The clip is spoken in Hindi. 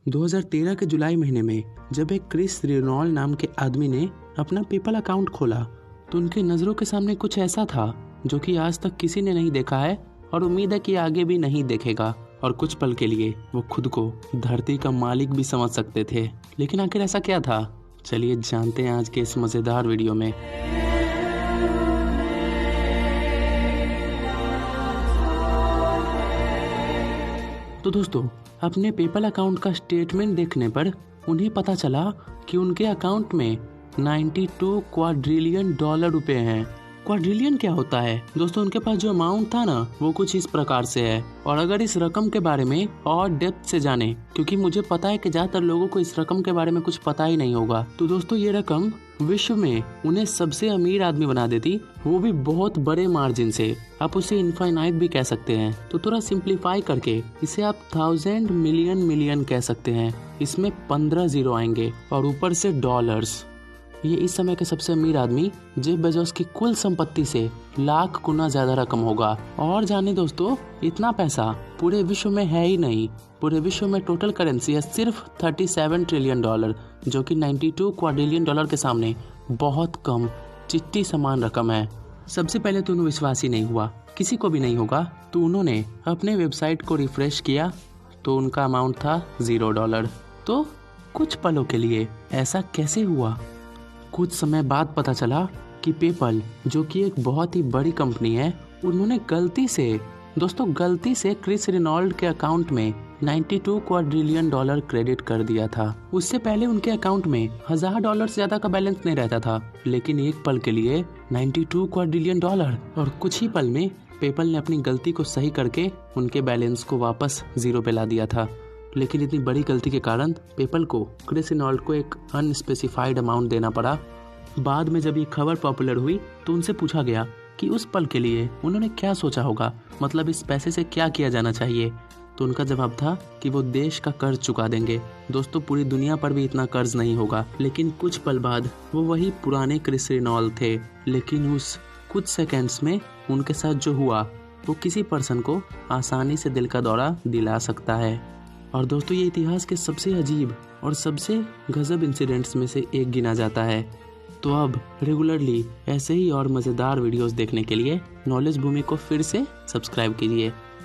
2013 के जुलाई महीने में जब एक क्रिस रेनॉल्ड नाम के आदमी ने अपना पेपल अकाउंट खोला तो उनके नज़रों के सामने कुछ ऐसा था जो कि आज तक किसी ने नहीं देखा है और उम्मीद है कि आगे भी नहीं देखेगा। और कुछ पल के लिए वो खुद को धरती का मालिक भी समझ सकते थे। लेकिन आखिर ऐसा क्या था, चलिए जानते हैं आज के इस मज़ेदार वीडियो में। तो दोस्तों, अपने पेपल अकाउंट का स्टेटमेंट देखने पर उन्हें पता चला कि उनके अकाउंट में 92 क्वाड्रिलियन डॉलर रुपए हैं। क्वाड्रिलियन क्या होता है दोस्तों? उनके पास जो अमाउंट था ना वो कुछ इस प्रकार से है। और अगर इस रकम के बारे में और डेप्थ से जाने, क्योंकि मुझे पता है कि ज्यादातर लोगों को इस रकम के बारे में कुछ पता ही नहीं होगा, तो दोस्तों ये रकम विश्व में उन्हें सबसे अमीर आदमी बना देती, वो भी बहुत बड़े मार्जिन से। आप उसे इनफाइनाइट भी कह सकते हैं। तो थोड़ा सिंप्लीफाई करके इसे आप 1000 मिलियन कह सकते हैं। इसमें 15 जीरो आएंगे और ऊपर से डॉलर्स। ये इस समय के सबसे अमीर आदमी जेफ बेजोस की कुल संपत्ति से लाख गुना ज्यादा रकम होगा। और जाने दोस्तों, इतना पैसा पूरे विश्व में है ही नहीं। पूरे विश्व में टोटल करेंसी है सिर्फ 37 ट्रिलियन डॉलर, जो कि 92 क्वाड्रिलियन डॉलर के सामने बहुत कम चिट्टी समान रकम है। सबसे पहले तो उन्हें विश्वास ही नहीं हुआ, किसी को भी नहीं होगा। तो उन्होंने अपने वेबसाइट को रिफ्रेश किया तो उनका अमाउंट था $0। तो कुछ पलों के लिए ऐसा कैसे हुआ? कुछ समय बाद पता चला कि पेपल, जो कि एक बहुत ही बड़ी कंपनी है, उन्होंने गलती से क्रिस रेनॉल्ड के अकाउंट में 92 क्वाड्रिलियन डॉलर क्रेडिट कर दिया था। उससे पहले उनके अकाउंट में $1000 से ज्यादा का बैलेंस नहीं रहता था, लेकिन एक पल के लिए 92 क्वाड्रिलियन डॉलर। और कुछ ही पल में पेपल ने अपनी गलती को सही करके उनके बैलेंस को वापस 0 पे ला दिया था। लेकिन इतनी बड़ी गलती के कारण पेपल को क्रिस रेनॉल्ड को एक अनस्पेसिफाइड अमाउंट देना पड़ा। बाद में जब ये खबर पॉपुलर हुई तो उनसे पूछा गया कि उस पल के लिए उन्होंने क्या सोचा होगा, मतलब इस पैसे से क्या किया जाना चाहिए। तो उनका जवाब था कि वो देश का कर्ज चुका देंगे। दोस्तों, पूरी दुनिया पर भी इतना कर्ज नहीं होगा। लेकिन कुछ पल बाद वो वही पुराने क्रिस रेनॉल्ड थे। लेकिन उस कुछ सेकेंड्स में उनके साथ जो हुआ वो किसी पर्सन को आसानी से दिल का दौरा दिला सकता है। और दोस्तों, ये इतिहास के सबसे अजीब और सबसे गजब इंसिडेंट्स में से एक गिना जाता है। तो अब रेगुलरली ऐसे ही और मज़ेदार वीडियोस देखने के लिए नॉलेज भूमि को फिर से सब्सक्राइब कीजिए।